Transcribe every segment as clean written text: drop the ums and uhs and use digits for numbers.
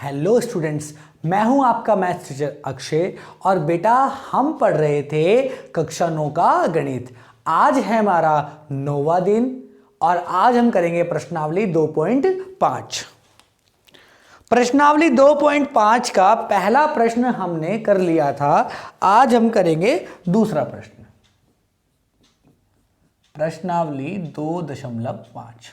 Hello students, मैं हूं आपका मैथ्स टीचर अक्षय और बेटा हम पढ़ रहे थे कक्षा 9 का गणित। आज है हमारा 9वां दिन और आज हम करेंगे प्रश्नावली 2.5। प्रश्नावली 2.5 का पहला प्रश्न हमने कर लिया था। आज हम करेंगे दूसरा प्रश्न, प्रश्नावली 2.5।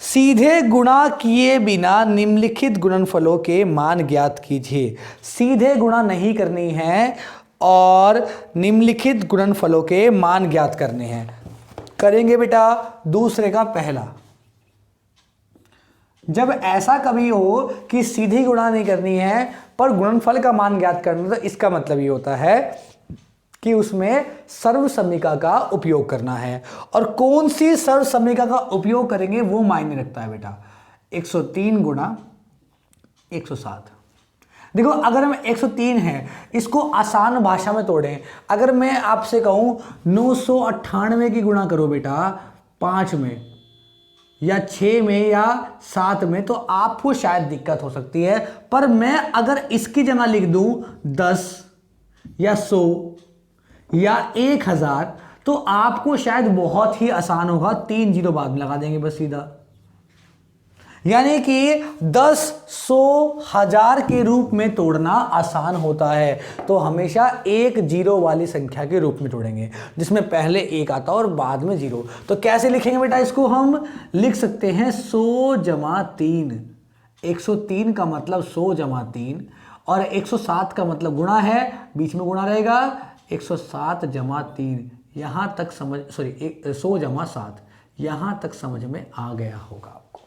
सीधे गुणा किए बिना निम्नलिखित गुणनफलों के मान ज्ञात कीजिए। सीधे गुणा नहीं करनी है और निम्नलिखित गुणनफलों के मान ज्ञात करने हैं। करेंगे बेटा दूसरे का पहला। जब ऐसा कभी हो कि सीधी गुणा नहीं करनी है पर गुणनफल का मान ज्ञात करना, तो इसका मतलब ये होता है कि उसमें सर्वसमीका का उपयोग करना है। और कौन सी सर्वसमीका का उपयोग करेंगे वो मायने रखता है बेटा। 103 गुणा 107। देखो अगर हम 103 है, इसको आसान भाषा में तोड़ें। अगर मैं आपसे कहूं 998 की गुणा करो बेटा 5 में या 6 में या 7 में, तो आपको शायद दिक्कत हो सकती है। पर मैं अगर इसकी जगह लिख दूं 10 या 100 या 1000, तो आपको शायद बहुत ही आसान होगा। 3 जीरो बाद में लगा देंगे बस सीधा। यानी कि 10, 100, 1000 के रूप में तोड़ना आसान होता है, तो हमेशा एक जीरो वाली संख्या के रूप में तोड़ेंगे जिसमें पहले 1 आता और बाद में 0। तो कैसे लिखेंगे बेटा इसको? हम लिख सकते हैं 100 जमा 3। 103 का मतलब 100 जमा 3 और 107 का मतलब गुणा है, बीच में गुणा रहेगा। 107 जमा 3 यहां तक समझ, 100 जमा 7 यहां तक समझ में आ गया होगा आपको।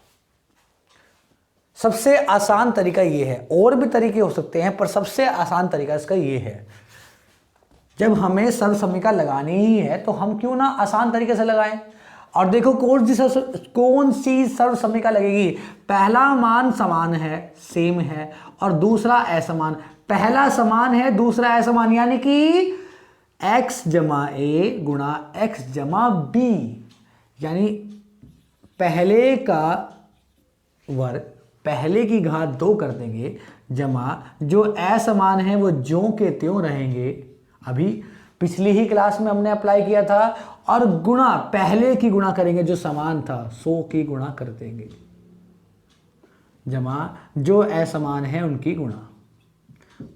सबसे आसान तरीका ये है, और भी तरीके हो सकते हैं पर सबसे आसान तरीका इसका ये है। जब हमें सर्वसमीका लगानी ही है तो हम क्यों ना आसान तरीके से लगाएं। और देखो कौन सी सर्वसमीका लगेगी। पहला मान समान है, सेम है, और दूसरा असमान। पहला समान है, दूसरा असमान, यानी कि x जमा a गुणा x जमा b, यानी पहले का वर्ग पहले की घात 2 कर देंगे, जमा जो असमान है वो ज्यों के त्यों रहेंगे, अभी पिछली ही क्लास में हमने अप्लाई किया था, और गुणा पहले की गुणा करेंगे जो समान था 100 की गुणा कर देंगे, जमा जो असमान है उनकी गुणा।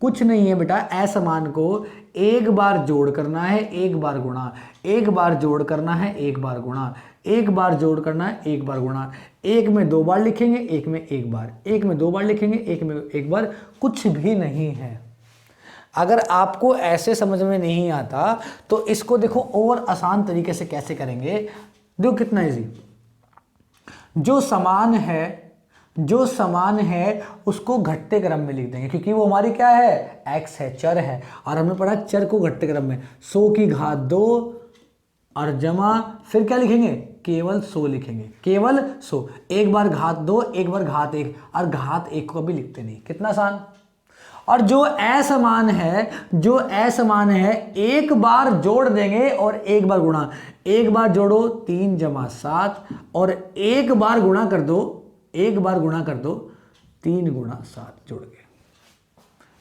कुछ नहीं है बेटा, असमान को एक बार जोड़ करना है, एक बार गुणा, एक बार जोड़ करना है, एक बार गुणा, एक बार जोड़ करना है, एक बार गुणा। एक में 2 बार लिखेंगे, एक में 1 बार, एक में 2 बार लिखेंगे, एक में 1 बार। कुछ भी नहीं है। अगर आपको ऐसे समझ में नहीं आता तो इसको देखो और आसान तरीके से कैसे करेंगे। देखो कितना इजी। जो समान है उसको घटते क्रम में लिख देंगे, क्योंकि वो हमारी क्या है, x है, चर है, और हमने पढ़ा चर को घटते क्रम में। 100 की घात 2 और जमा, फिर क्या लिखेंगे, केवल 100 लिखेंगे, केवल 100। एक बार घात 2, एक बार घात 1, और घात 1 को भी लिखते नहीं। कितना आसान। और जो असमान है एक बार जोड़ देंगे और एक बार गुणा। एक बार जोड़ो 3 जमा 7, और एक बार गुणा कर दो, 3 गुणा 7 जोड़ के।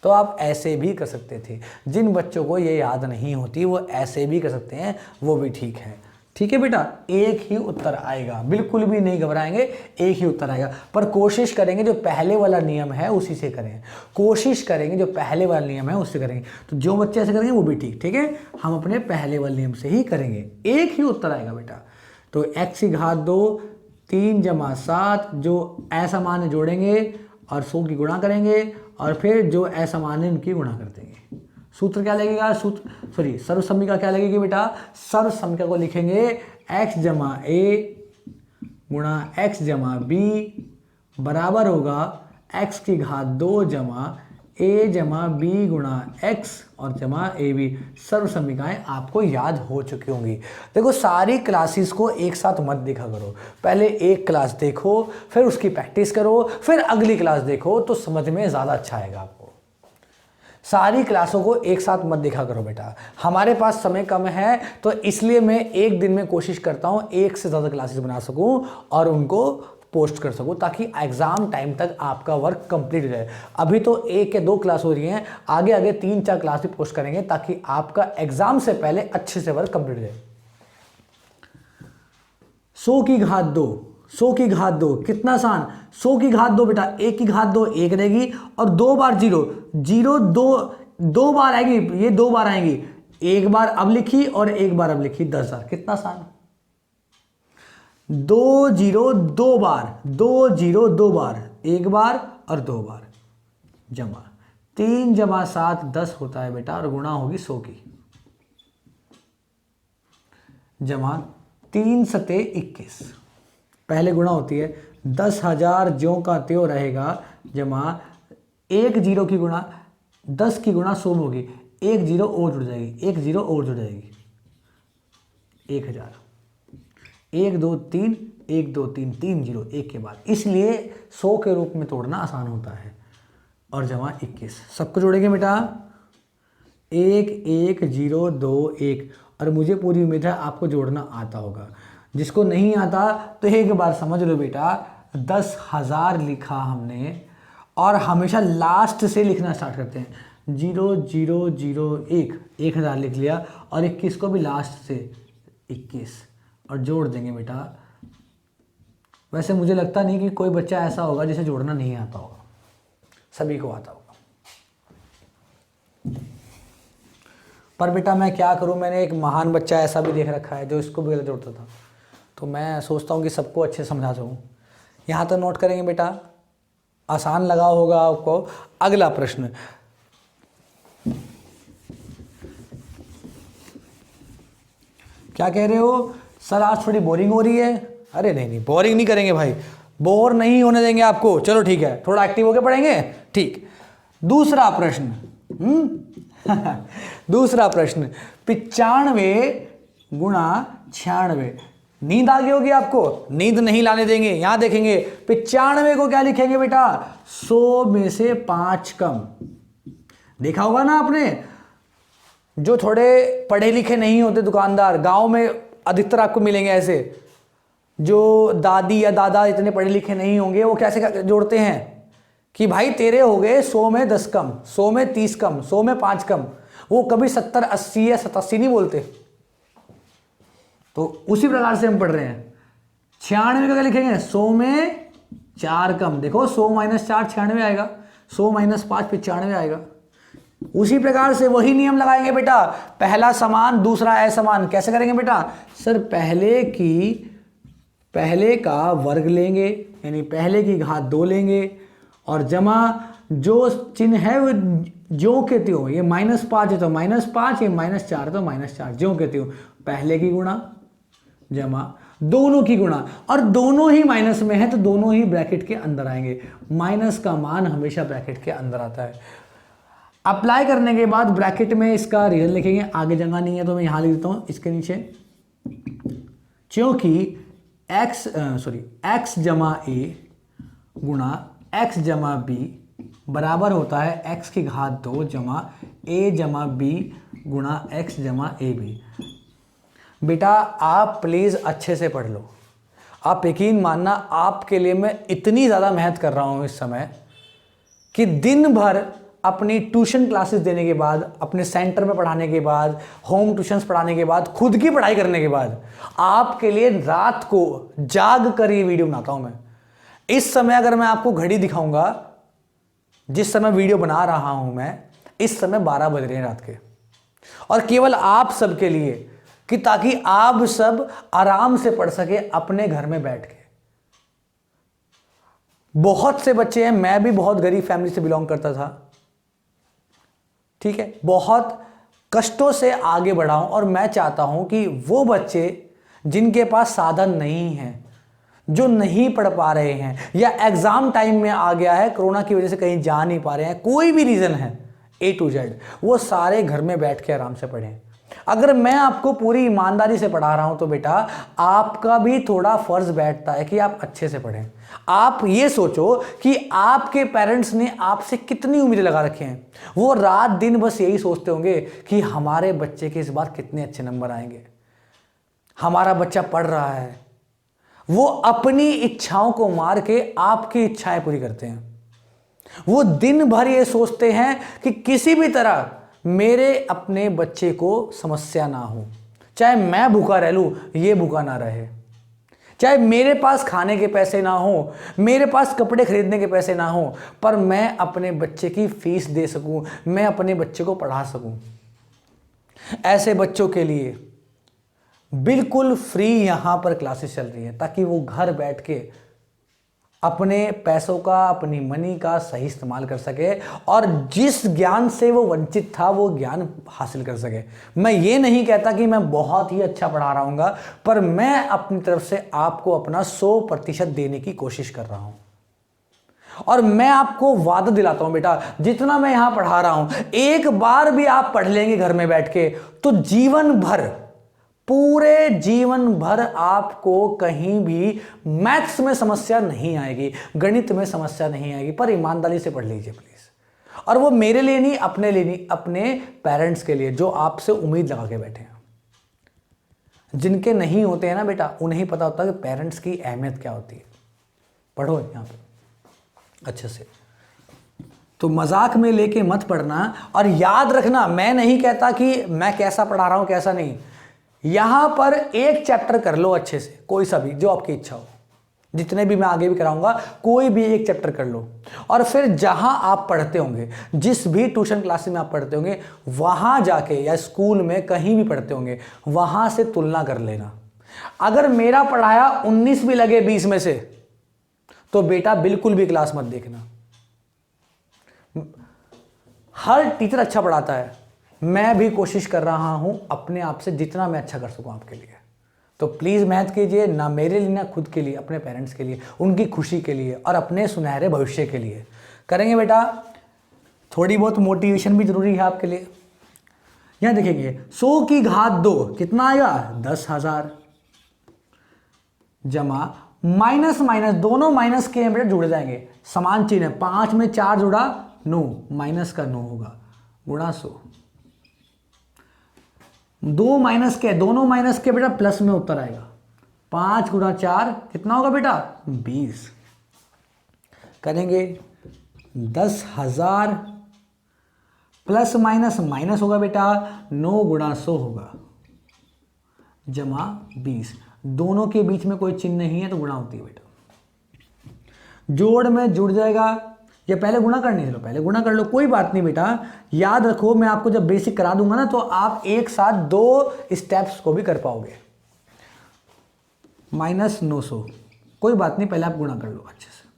तो आप ऐसे भी कर सकते थे। जिन बच्चों को ये याद नहीं होती वो ऐसे भी कर सकते हैं, वो भी ठीक है। ठीक है बेटा, एक ही उत्तर आएगा, बिल्कुल भी नहीं घबराएंगे, एक ही उत्तर आएगा। पर कोशिश करेंगे जो पहले वाला नियम है उसी से करें। कोशिश करेंगे जो पहले वाला नियम है उससे करेंगे। तो जो बच्चे ऐसे करेंगे वो भी ठीक है। हम अपने पहले वाले नियम से ही करेंगे, एक ही उत्तर आएगा बेटा। तो x की घात 2, 3 जमा 7, जो असमान जोड़ेंगे और 100 की गुणा करेंगे, और फिर जो असमान है उनकी गुणा कर देंगे। सूत्र क्या लगेगा, सर्वसमीका क्या लगेगी बेटा। सर्वसमीका को लिखेंगे x जमा a गुणा x जमा b बराबर होगा x की घात 2 जमा a जमा b गुणा x और जमा ए बी। सर्वसमीकाएं आपको याद हो चुकी होंगी। देखो सारी क्लासेस को एक साथ मत देखा करो। पहले एक क्लास देखो, फिर उसकी प्रैक्टिस करो, फिर अगली क्लास देखो, तो समझ में ज़्यादा अच्छा आएगा आपको। सारी क्लासों को एक साथ मत देखा करो बेटा। हमारे पास समय कम है, तो इसलिए मैं एक दिन में कोशिश करता हूँ एक से ज़्यादा क्लासेस बना सकूँ और उनको पोस्ट कर सकूं, ताकि एग्ज़ाम टाइम तक आपका वर्क कंप्लीट हो जाए। अभी तो 1 या 2 क्लास हो रही हैं, आगे आगे 3-4 क्लास भी पोस्ट करेंगे ताकि आपका एग्ज़ाम से पहले अच्छे से वर्क कंप्लीट हो जाए। 100 की घात 2, 100 की घात 2 कितना आसान। 100 की घात 2 बेटा, 1 की घात 2 1 रहेगी, और 2 बार 0 0 2 बार आएगी, ये 2 बार आएंगी, 1 बार अब लिखी और 1 बार अब लिखी, 10,000। कितना आसान। 2 0 2 बार, 2 0 2 बार, 1 बार और 2 बार, जमा 3 जमा 7 10 होता है बेटा, और गुणा होगी 100 की, जमा 3 सते 21, पहले गुणा होती है, 10,000 ज्यों का त्यों रहेगा, जमा 1 0 की गुणा 10 की गुणा 100 में होगी, 1 0 और जुड़ जाएगी, 1 0 और जुड़ जाएगी, 1000, 1 2 3 1 2 3 3 0 1 के बाद, इसलिए 100 के रूप में तोड़ना आसान होता है। और जमा 21, सबको जोड़ेंगे बेटा, 1 1 0 2 1, और मुझे पूरी उम्मीद है आपको जोड़ना आता होगा। जिसको नहीं आता तो एक बार समझ लो बेटा, 10,000 लिखा हमने, और हमेशा लास्ट से लिखना स्टार्ट करते हैं, 0 0 0 1, 1000 लिख लिया, और 21 को भी लास्ट से 21, और जोड़ देंगे बेटा। वैसे मुझे लगता नहीं कि कोई बच्चा ऐसा होगा जिसे जोड़ना नहीं आता होगा, सभी को आता होगा। पर बेटा मैं क्या करूं, मैंने एक महान बच्चा ऐसा भी देख रखा है जो इसको भी गलत जोड़ता था, तो मैं सोचता हूं कि सबको अच्छे समझा सकूं। यहाँ तो नोट करेंगे बेटा, आसान लगा होगा आपको। अगला प्रश्न, क्या कह रहे हो सर, आज थोड़ी बोरिंग हो रही है। अरे नहीं नहीं, बोरिंग नहीं करेंगे भाई, बोर नहीं होने देंगे आपको। चलो ठीक है, थोड़ा एक्टिव होकर पढ़ेंगे। ठीक, दूसरा प्रश्न दूसरा प्रश्न, 95 गुणा 96। नींद आ गई होगी आपको, नींद नहीं लाने देंगे। यहां देखेंगे 95 को क्या लिखेंगे बेटा, 100 में से 5 कम। देखा होगा ना आपने, जो थोड़े पढ़े लिखे नहीं होते दुकानदार, गांव में अधिकतर आपको मिलेंगे ऐसे, जो दादी या दादा इतने पढ़े लिखे नहीं होंगे, वो कैसे जोड़ते हैं कि भाई तेरे हो गए 100 में 10 कम, 100 में 30 कम, 100 में 5 कम। वो कभी 70 80 या 87 नहीं बोलते। तो उसी प्रकार से हम पढ़ रहे हैं। 96 का क्या लिखेंगे, 100 में 4 कम। देखो 100 - 4 96 आएगा, 100 - 5 95 आएगा। उसी प्रकार से वही नियम लगाएंगे बेटा, पहला समान दूसरा असमान। कैसे करेंगे बेटा, सर पहले का वर्ग लेंगे, यानी पहले की घात 2 लेंगे, और जमा जो चिन्ह है वो ज्यों के त्यों, ये -5 है तो -5, ये -4 तो -4, ज्यों के त्यों पहले की गुणा, जमा दोनों की गुणा, और दोनों ही माइनस में है तो दोनों ही ब्रैकेट के अंदर आएंगे। माइनस का मान हमेशा ब्रैकेट के अंदर आता है। अप्लाई करने के बाद ब्रैकेट में इसका रीजन लिखेंगे, आगे जगह नहीं है तो मैं यहां लिख देता हूं इसके नीचे, क्योंकि x जमा a गुणा x जमा b बराबर होता है x की घात 2 जमा a जमा b गुणा x जमा ए बी। बेटा आप प्लीज़ अच्छे से पढ़ लो, आप यकीन मानना आपके लिए मैं इतनी ज़्यादा मेहनत कर रहा हूँ इस समय कि दिन भर अपनी ट्यूशन क्लासेस देने के बाद, अपने सेंटर में पढ़ाने के बाद, होम ट्यूशन्स पढ़ाने के बाद, खुद की पढ़ाई करने के बाद आपके लिए रात को जाग कर ये वीडियो बनाता हूँ मैं। इस समय अगर मैं आपको घड़ी दिखाऊंगा, जिस समय वीडियो बना रहा हूं मैं, इस समय 12 बज रहे हैं रात के, और केवल आप सब के लिए, कि ताकि आप सब आराम से पढ़ सके अपने घर में बैठ के। बहुत से बच्चे हैं, मैं भी बहुत गरीब फैमिली से बिलोंग करता था, ठीक है, बहुत कष्टों से आगे बढ़ा हूं, और मैं चाहता हूं कि वो बच्चे जिनके पास साधन नहीं है, जो नहीं पढ़ पा रहे हैं, या एग्जाम टाइम में आ गया है, कोरोना की वजह से कहीं जा नहीं पा रहे हैं, कोई भी रीजन है A to Z, वो सारे घर में बैठ के आराम से पढ़ें। अगर मैं आपको पूरी ईमानदारी से पढ़ा रहा हूं तो बेटा आपका भी थोड़ा फर्ज बैठता है कि आप अच्छे से पढ़ें। आप ये सोचो कि आपके पेरेंट्स ने आपसे कितनी उम्मीदें लगा रखे हैं। वो रात दिन बस यही सोचते होंगे कि हमारे बच्चे के इस बार कितने अच्छे नंबर आएंगे, हमारा बच्चा पढ़ रहा है, वो अपनी इच्छाओं को मार के आपकी इच्छाएं पूरी करते हैं। वो दिन भर ये सोचते हैं कि किसी भी तरह मेरे अपने बच्चे को समस्या ना हो, चाहे मैं भूखा रह लूं, ये भूखा ना रहे, चाहे मेरे पास खाने के पैसे ना हो, मेरे पास कपड़े खरीदने के पैसे ना हो, पर मैं अपने बच्चे की फीस दे सकूं, मैं अपने बच्चे को पढ़ा सकूं। ऐसे बच्चों के लिए बिल्कुल फ्री यहां पर क्लासेस चल रही है, ताकि वो घर बैठ के अपने पैसों का, अपनी मनी का सही इस्तेमाल कर सके और जिस ज्ञान से वो वंचित था वो ज्ञान हासिल कर सके। मैं ये नहीं कहता कि मैं बहुत ही अच्छा पढ़ा रहा हूँगा, पर मैं अपनी तरफ से आपको अपना 100% देने की कोशिश कर रहा हूँ। और मैं आपको वादा दिलाता हूं बेटा, जितना मैं यहां पढ़ा रहा हूं, एक बार भी आप पढ़ लेंगे घर में बैठ के, तो जीवन भर, पूरे जीवन भर आपको कहीं भी मैथ्स में समस्या नहीं आएगी, गणित में समस्या नहीं आएगी। पर ईमानदारी से पढ़ लीजिए प्लीज। और वो मेरे लिए नहीं, अपने लिए नहीं, अपने पेरेंट्स के लिए जो आपसे उम्मीद लगा के बैठे हैं। जिनके नहीं होते हैं ना बेटा, उन्हें ही पता होता है कि पेरेंट्स की अहमियत क्या होती है। पढ़ो यहां पर अच्छे से। तो मजाक में लेके मत पढ़ना। और याद रखना, मैं नहीं कहता कि मैं कैसा पढ़ा रहा हूं कैसा नहीं, यहां पर एक चैप्टर कर लो अच्छे से, कोई सा भी जो आपकी इच्छा हो, जितने भी मैं आगे भी कराऊंगा, कोई भी एक चैप्टर कर लो। और फिर जहां आप पढ़ते होंगे, जिस भी ट्यूशन क्लास में आप पढ़ते होंगे, वहां जाके या स्कूल में कहीं भी पढ़ते होंगे, वहां से तुलना कर लेना। अगर मेरा पढ़ाया 19 भी लगे 20 में से, तो बेटा बिल्कुल भी क्लास मत देखना। हर टीचर अच्छा पढ़ाता है, मैं भी कोशिश कर रहा हूं अपने आप से जितना मैं अच्छा कर सकूं आपके लिए। तो प्लीज मेहनत कीजिए, ना मेरे लिए ना खुद के लिए, अपने पेरेंट्स के लिए, उनकी खुशी के लिए और अपने सुनहरे भविष्य के लिए करेंगे बेटा। थोड़ी बहुत मोटिवेशन भी जरूरी है आपके लिए। यहां देखिए 100 की घात 2 कितना आएगा, 10,000, जमा माइनस माइनस, दोनों माइनस के बेटा जुड़ जाएंगे, समान चिन्ह है। 5 में 4 जुड़ा 9, माइनस का 9 होगा, गुणा 100। 2 माइनस के, दोनों माइनस के बेटा प्लस में उत्तर आएगा। 5 गुणा 4 कितना होगा बेटा, 20। करेंगे 10,000 प्लस माइनस माइनस होगा बेटा, 9 गुणा 100 होगा, जमा 20। दोनों के बीच में कोई चिन्ह नहीं है तो गुणा होती है बेटा। जोड़ में जुड़ जाएगा, या पहले गुणा करनी, चलो पहले गुणा कर लो, कोई बात नहीं बेटा। याद रखो, मैं आपको जब बेसिक करा दूंगा ना, तो आप एक साथ 2 स्टेप्स को भी कर पाओगे। माइनस 900, कोई बात नहीं, पहले आप गुणा कर लो अच्छे से।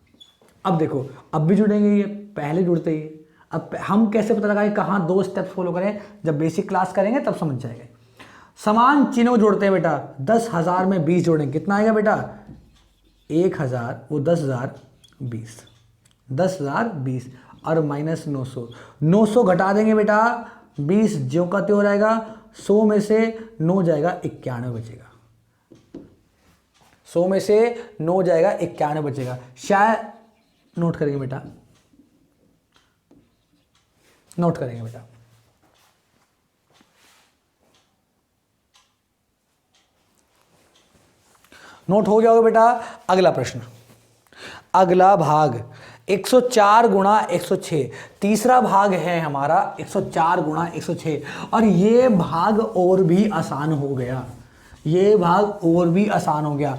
अब देखो, अब भी जुड़ेंगे, ये पहले जुड़ते ही। अब हम कैसे पता लगाएं कहाँ 2 स्टेप्स फॉलो करें, जब बेसिक क्लास करेंगे तब समझ जाएंगे। समान चिन्हों जोड़ते हैं बेटा, 10,000 में 20 जोड़ेंगे, कितना आएगा बेटा, 1,000, वो 10,000 20, 10,000 20 और माइनस 900, 900 घटा देंगे बेटा, 20 ज्यों का त्यों रहेगा, 100 में से 9 जाएगा, 91 बचेगा। 100 में से 9 जाएगा, 91 बचेगा। शायद नोट करेंगे बेटा, नोट करेंगे बेटा। नोट हो गया होगा बेटा। अगला प्रश्न, अगला भाग 104 गुणा 106, तीसरा भाग है हमारा 104 गुणा 106। और ये भाग और भी आसान हो गया, ये भाग और भी आसान हो गया।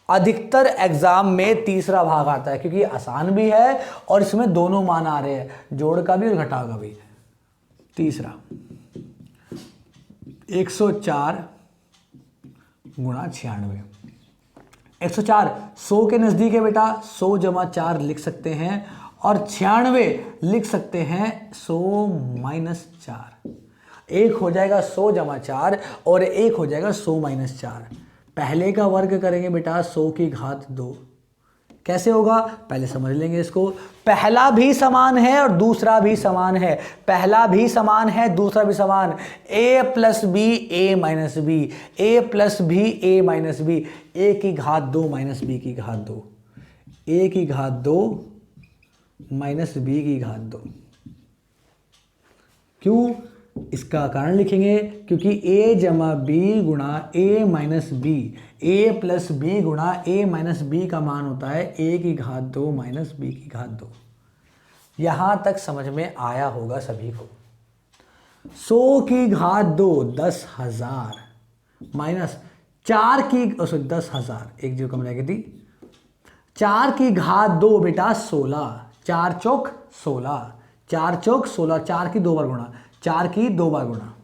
अधिकतर एग्जाम में तीसरा भाग आता है, क्योंकि आसान भी है और इसमें दोनों मान आ रहे हैं, जोड़ का भी और घटाव का भी। तीसरा 104 गुणा 96, 104 100 के नजदीक है बेटा, 100 जमा 4 लिख सकते हैं, और 96 लिख सकते हैं 100 माइनस 4। एक हो जाएगा 100 जमा 4 और एक हो जाएगा 100 माइनस 4। पहले का वर्ग करेंगे बेटा 100 की घात 2, कैसे होगा पहले समझ लेंगे इसको। पहला भी समान है और दूसरा भी समान है, पहला भी समान है दूसरा भी समान। a plus B A minus B, A plus B A minus B, ए की घात 2 माइनस बी की घात 2, ए की घात 2 माइनस बी की घात 2। क्यों, इसका कारण लिखेंगे क्योंकि a जमा बी गुणा a minus B, a plus B गुणा a माइनस बी का मान होता है a की घात 2 माइनस b की घात 2। यहां तक समझ में आया होगा सभी को। 100 की घात 2 10,000 माइनस 4 की 10,000, एक जो कम रह गई थी, 4 की घात 2 बेटा 16, 4 चौक 16, 4 चौक 16, 4 की 2 बार गुणा, 4 की 2 बार गुणा,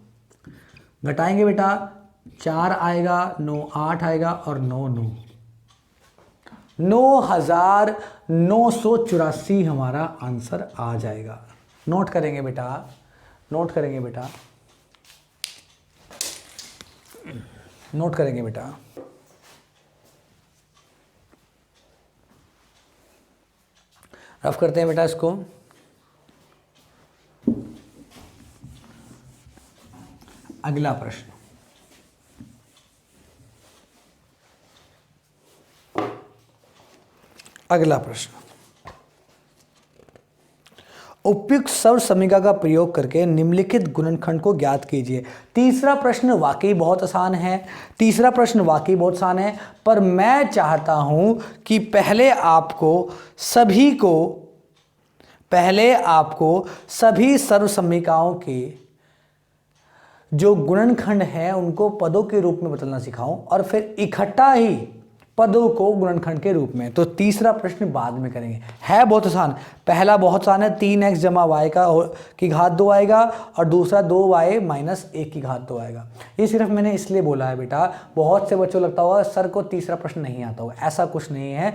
घटाएंगे बेटा 4 आएगा, 9 8 आएगा और 9 9, 9,984 हमारा आंसर आ जाएगा। नोट करेंगे बेटा, नोट करेंगे बेटा, नोट करेंगे बेटा। रफ करते हैं बेटा इसको। अगला प्रश्न, अगला प्रश्न, उपयुक्त सर्व समीकरण का प्रयोग करके निम्नलिखित गुणनखंड को ज्ञात कीजिए। तीसरा प्रश्न वाकई बहुत आसान है, तीसरा प्रश्न वाकई बहुत आसान है, पर मैं चाहता हूं कि पहले आपको सभी सर्व समीकरणों के जो गुणनखंड हैं उनको पदों के रूप में बदलना सिखाऊं और फिर इकट्ठा ही पदों को गुणनखंड के रूप में। तो तीसरा प्रश्न बाद में करेंगे, है बहुत आसान। पहला बहुत आसान है, 3x जमा y की घात 2 आएगा और दूसरा 2y माइनस 1 की घात 2 आएगा। ये सिर्फ मैंने इसलिए बोला है बेटा, बहुत से बच्चों लगता होगा सर को तीसरा प्रश्न नहीं आता होगा, ऐसा कुछ नहीं है।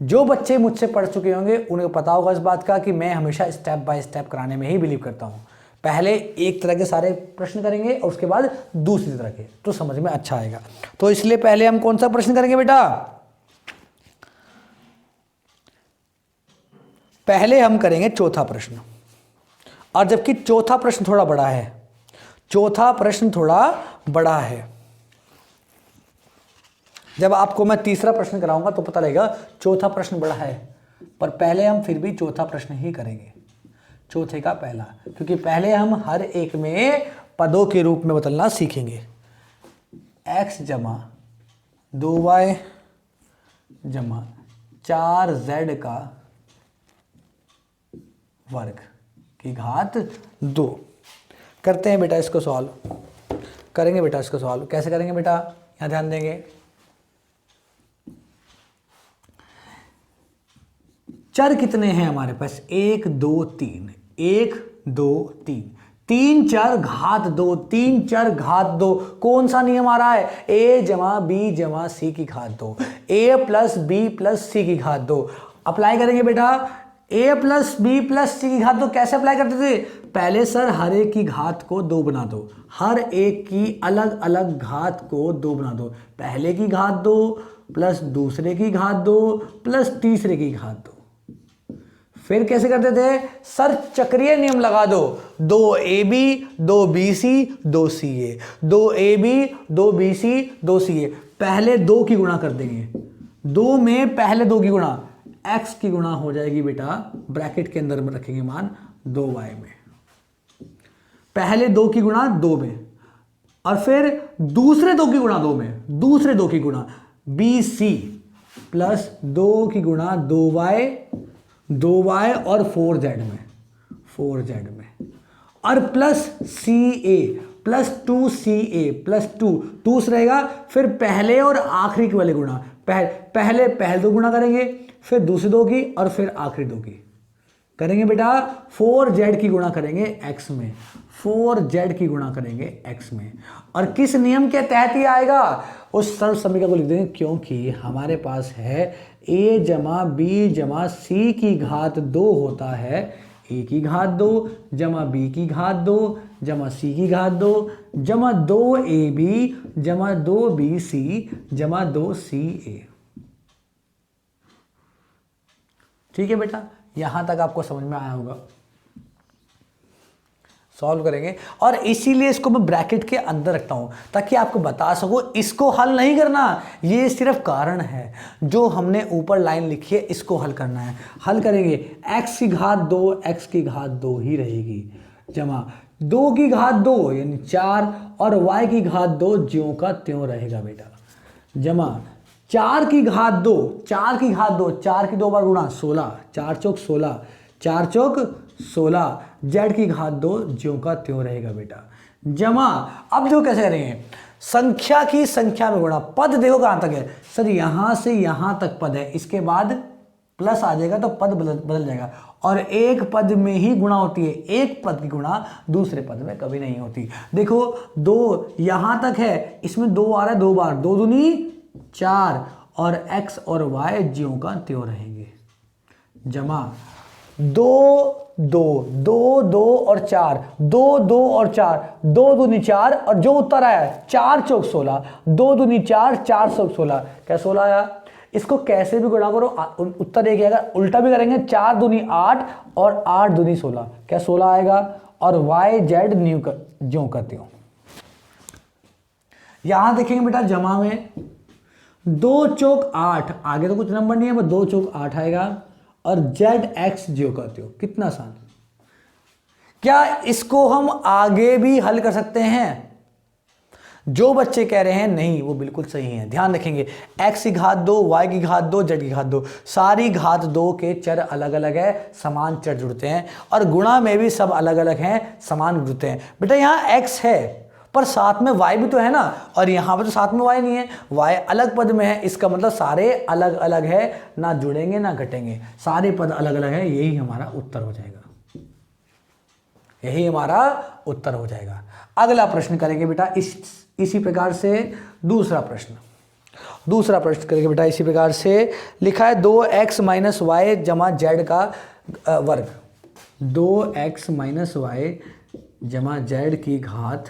जो बच्चे मुझसे पढ़ चुके होंगे उन्हें पता होगा इस बात का कि मैं हमेशा स्टेप बाय स्टेप कराने में ही बिलीव करता हूँ। पहले एक तरह के सारे प्रश्न करेंगे और उसके बाद दूसरी तरह के, तो समझ में अच्छा आएगा। तो इसलिए पहले हम कौन सा प्रश्न करेंगे बेटा? पहले हम करेंगे चौथा प्रश्न, और जबकि चौथा प्रश्न थोड़ा बड़ा है, चौथा प्रश्न थोड़ा बड़ा है। जब आपको मैं तीसरा प्रश्न कराऊंगा तो पता लगेगा चौथा प्रश्न बड़ा है, पर पहले हम फिर भी चौथा प्रश्न ही करेंगे, चौथे का पहला, क्योंकि पहले हम हर एक में पदों के रूप में बदलना सीखेंगे। x जमा 2y जमा 4z का वर्ग की घात 2। करते हैं बेटा इसको सॉल्व, करेंगे बेटा इसको सॉल्व। कैसे करेंगे बेटा, यहां ध्यान देंगे। चर कितने हैं हमारे पास? 1 2 3, 1 2 3, 3 चर घात 2, 3 चर घात 2। कौन सा नियम आ रहा है? a जमा बी जमा सी की घात 2, a प्लस बी प्लस सी की घात 2। अप्लाई करेंगे बेटा, a प्लस बी प्लस सी की घात 2 कैसे अप्लाई करते थे? पहले सर हर एक की घात को 2 बना दो, हर एक की अलग अलग घात को 2 बना दो। पहले की घात 2 प्लस दूसरे की घात 2 प्लस तीसरे की घात 2। फिर कैसे करते थे सर? चक्रीय नियम लगा दो, 2ab 2bc 2ca, 2ab 2bc 2ca। पहले 2 की गुणा कर देंगे, 2 में पहले 2 की गुणा, x की गुणा हो जाएगी बेटा, ब्रैकेट के अंदर में रखेंगे मान 2y में, पहले 2 की गुणा 2 में, और फिर दूसरे 2 की गुणा 2 में, दूसरे 2 की गुणा bc प्लस 2 की गुणा 2y और 4z में, 4z में, और plus ca plus 2ca plus 2 से रहेगा। फिर पहले और आखिरी के वाले गुणा, पहले 2 गुणा करेंगे, फिर दूसरे 2 की और फिर आखिरी 2 की करेंगे बेटा। 4z की गुणा करेंगे x में, 4z की गुणा करेंगे x में, और किस नियम के तहत ही आएगा? उस सर्व समीकरण को लिख देंगे, क्योंकि हमारे पास है a जमा बी जमा सी की घात 2 होता है a की घात 2 जमा b की घात 2 जमा c की घात 2 जमा 2ab जमा 2bc जमा 2ca। ठीक है बेटा, यहां तक आपको समझ में आया होगा। सॉल्व करेंगे, और इसीलिए इसको मैं ब्रैकेट के अंदर रखता हूं ताकि आपको बता सकूं इसको हल नहीं करना, ये सिर्फ कारण है। जो हमने ऊपर लाइन लिखी है इसको हल करना है। हल करेंगे, x की घात 2 x की घात 2 ही रहेगी, जमा 2 की घात 2 यानी 4 और y की घात 2 ज्यों का त्यों रहेगा बेटा, जमा 4 की घात 2, 4 की घात 2, 4 की 2 बार गुणा 16, 4 चौक 16, 4 चौक 16, z की घात 2 ज्यों का त्यों रहेगा बेटा, जमा। अब देखो कैसे करेंगे, संख्या की संख्या में गुणा, पद देखो कहां तक है सर, यहां से यहां तक पद है, इसके बाद प्लस आ जाएगा तो पद बदल जाएगा, और एक पद में ही गुणा होती है, एक पद की गुणा दूसरे पद में कभी नहीं होती। देखो 2 यहां तक है, इसमें 2 आ रहा है 2 बार, 2 दूनी 4 और x और y ज्यों का त्यों रहेंगे, जमा 2 2 2 2 और 4, 2 2 और 4, 2 दूनी 4 और जो उत्तर आया 4 चौक 16, 2 दूनी 4, 4 चौक 16, क्या 16 आया। इसको कैसे भी गुणा करो उत्तर एक आएगा, उल्टा भी करेंगे 4 दूनी 8 और 8 दूनी 16, क्या 16 आएगा, और y z ज्यों का त्यों। यहां देखेंगे बेटा जमा में 2 चौक 8, आगे तो कुछ नंबर नहीं है, 2 चौक 8 आएगा, और zx ज्यों का त्यों। कितना आसान। क्या इसको हम आगे भी हल कर सकते हैं? जो बच्चे कह रहे हैं नहीं, वो बिल्कुल सही है। ध्यान रखेंगे, x की घात 2, y की घात 2, z की घात 2, सारी घात 2 के चर अलग अलग है, समान चर जुड़ते हैं, और गुणा में भी सब अलग अलग हैं, समान जुड़ते हैं। बेटा यहाँ x है पर साथ में y भी तो है ना, और यहाँ पर तो साथ में y नहीं है, y अलग पद में है, इसका मतलब सारे अलग अलग है, ना जुड़ेंगे ना घटेंगे, सारे पद अलग अलग है, यही हमारा उत्तर हो जाएगा, यही हमारा उत्तर हो जाएगा। अगला प्रश्न करेंगे बेटा इसी प्रकार से, दूसरा प्रश्न करेंगे बेटा इसी प्रकार से। लिखा है 2x माइनस वाई जमा जेड का वर्ग, 2x माइनस वाई जमा जेड की घात,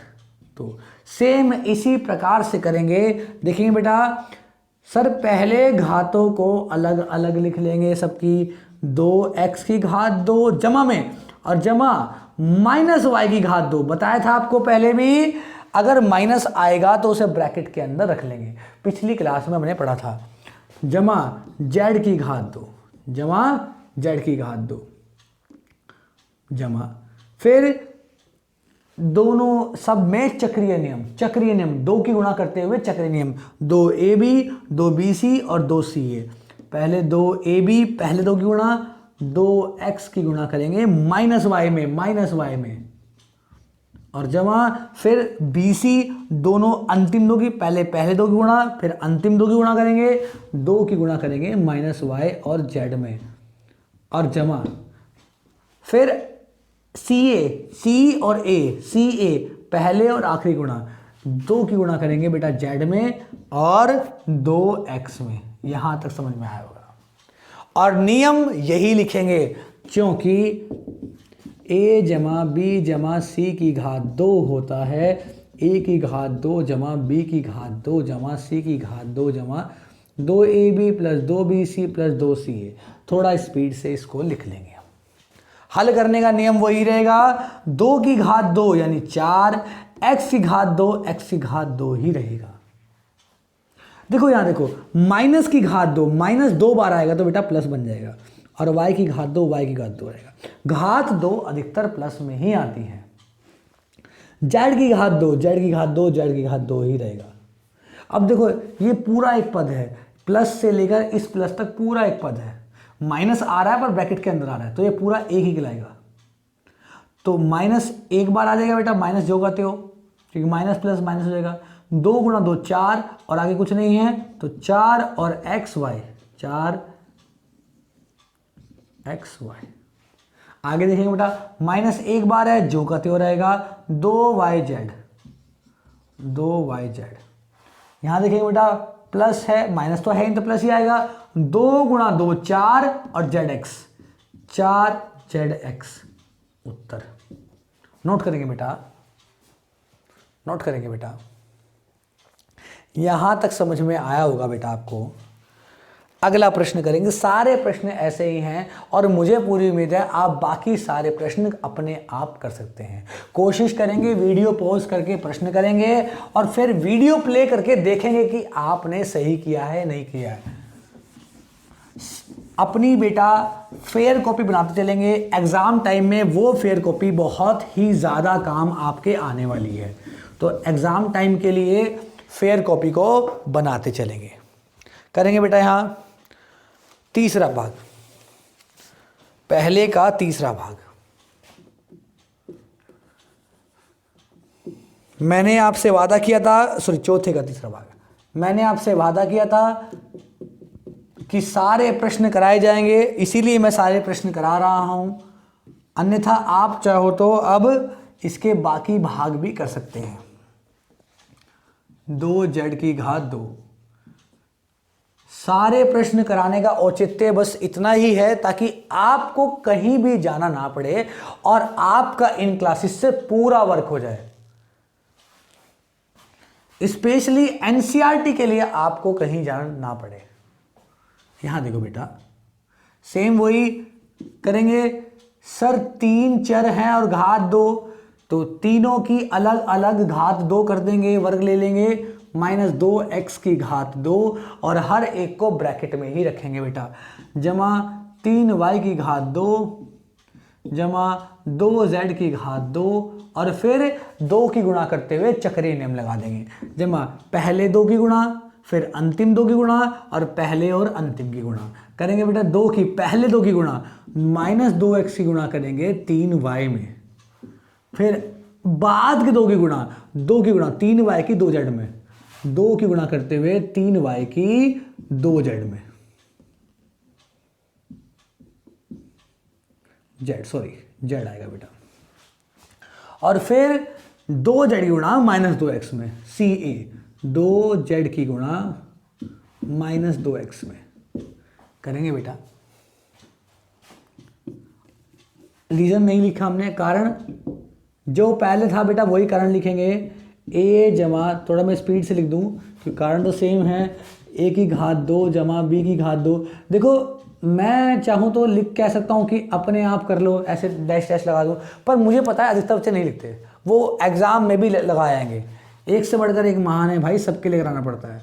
तो सेम इसी प्रकार से करेंगे। देखेंगे बेटा सर पहले घातों को अलग अलग लिख लेंगे सबकी, 2x की घात 2 जमा में, और जमा माइनस वाई की घात 2, बताया था आपको पहले भी, अगर माइनस आएगा तो उसे ब्रैकेट के अंदर रख लेंगे, पिछली क्लास में हमने पढ़ा था, जमा जेड की घात 2, जमा जेड की घात 2, जमा फिर दोनों सब में चक्रीय नियम 2 की गुणा करते हुए चक्रीय नियम, 2ab 2bc और 2ca, पहले 2ab पहले 2 की गुणा, 2x की गुणा करेंगे माइनस वाई में, और जमा फिर BC दोनों अंतिम 2 की, पहले 2 की गुणा फिर अंतिम 2 की गुणा करेंगे, 2 की गुणा करेंगे माइनस वाई और Z में, और जमा फिर C और A पहले और आखिरी गुणा, 2 की गुणा करेंगे बेटा Z में और 2x में। यहां तक समझ में आया होगा, और नियम यही लिखेंगे क्योंकि a जमा b जमा c की घात 2 होता है a की घात 2 जमा b की घात 2 जमा c की घात 2 जमा 2ab plus 2bc plus 2ca। थोड़ा स्पीड से इसको लिख लेंगे। हल करने का नियम वही रहेगा, 2 की घात 2 यानी 4, x की घात 2 x की घात 2 ही रहेगा। देखो यहां देखो, माइनस की घात 2, माइनस 2 बार आएगा तो बेटा प्लस बन जाएगा, और y की घात 2 y की घात 2 रहेगा। घात 2 अधिकतर प्लस में ही आती है। z की घात 2 z की घात 2 z की घात 2 ही रहेगा। अब देखो ये पूरा एक पद है, प्लस से लेकर इस प्लस तक पूरा एक पद है, माइनस आ रहा है पर ब्रैकेट के अंदर आ रहा है, तो ये पूरा एक ही कहलाएगा। तो माइनस एक बार आ जाएगा बेटा, माइनस जो कहते हो, क्योंकि माइनस प्लस माइनस हो जाएगा, 2 गुणा 2 4, और आगे कुछ नहीं है तो 4 और xy, 4 xy। आगे देखेंगे बेटा माइनस एक बार है, जो का त्यों रहेगा, 2yz। यहां देखेंगे बेटा प्लस है, माइनस तो है नहीं तो प्लस ही आएगा, 2 गुणा 2 4 और zx, 4zx उत्तर। नोट करेंगे बेटा, यहां तक समझ में आया होगा बेटा आपको। अगला प्रश्न करेंगे, सारे प्रश्न ऐसे ही हैं और मुझे पूरी उम्मीद है आप बाकी सारे प्रश्न अपने आप कर सकते हैं। कोशिश करेंगे, वीडियो पॉज करके प्रश्न करेंगे और फिर वीडियो प्ले करके देखेंगे कि आपने सही किया है नहीं किया है। अपनी बेटा फेयर कॉपी बनाते चलेंगे। एग्जाम टाइम में वो फेयर कॉपी बहुत ही ज़्यादा काम आपके आने वाली है, तो एग्जाम टाइम के लिए फेयर कॉपी को बनाते चलेंगे। करेंगे बेटा यहाँ तीसरा भाग, पहले का तीसरा भाग। मैंने आपसे वादा किया था, सॉरी चौथे का तीसरा भाग, मैंने आपसे वादा किया था कि सारे प्रश्न कराए जाएंगे, इसीलिए मैं सारे प्रश्न करा रहा हूं। अन्यथा आप चाहो तो अब इसके बाकी भाग भी कर सकते हैं। 2z⁴ सारे प्रश्न कराने का औचित्य बस इतना ही है ताकि आपको कहीं भी जाना ना पड़े और आपका इन क्लासेस से पूरा वर्क हो जाए। स्पेशली एनसीईआरटी के लिए आपको कहीं जाना ना पड़े। यहां देखो बेटा, सेम वही करेंगे। सर 3 चर हैं और घात 2, तो तीनों की अलग अलग घात 2 कर देंगे, वर्ग ले लेंगे, -2x⁴ और हर एक को ब्रैकेट में ही रखेंगे बेटा, जमा 3y⁴ जमा 2z⁴ और फिर 2 की गुणा करते हुए चक्रीय नियम लगा देंगे, जमा पहले 2 की गुणा, फिर अंतिम 2 की गुणा और पहले और अंतिम की गुणा। करेंगे बेटा पहले 2 की गुणा -2x की गुणा करेंगे 3y में, फिर बाद के 2 की गुणा 3y की 2z में, 2 की गुणा करते हुए 3y की 2z में, z आएगा बेटा, और फिर 2z की गुणा -2x में, CA 2z की गुणा -2x में। करेंगे बेटा, रीजन नहीं लिखा हमने, कारण जो पहले था बेटा वही कारण लिखेंगे। a जमा, थोड़ा मैं स्पीड से लिख दूं क्योंकि कारण तो सेम है, a⁴ जमा b⁴। देखो मैं चाहूं तो लिख कह सकता हूं कि अपने आप कर लो, ऐसे डैश लगा दूं, पर मुझे पता है अधिकतर बच्चे नहीं लिखते, वो एग्जाम में भी लगाए आएंगे। एक से बढ़कर एक महान है भाई, सबके लिए कराना पड़ता है।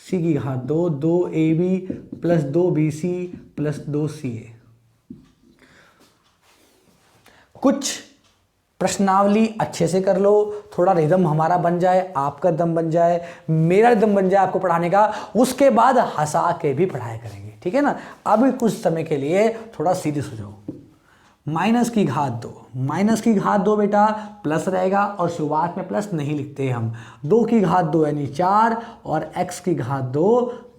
c⁴ 2ab + 2bc + 2ca। कुछ प्रश्नावली अच्छे से कर लो, थोड़ा रिदम हमारा बन जाए, आपका रिदम बन जाए, मेरा रिदम बन जाए आपको पढ़ाने का, उसके बाद हंसा के भी पढ़ाया करेंगे, ठीक है ना। अभी कुछ समय के लिए थोड़ा सीरियस हो जाओ। -2 बेटा प्लस रहेगा और शुरुआत में प्लस नहीं लिखते हम, 2⁴ यानी 4 और x⁴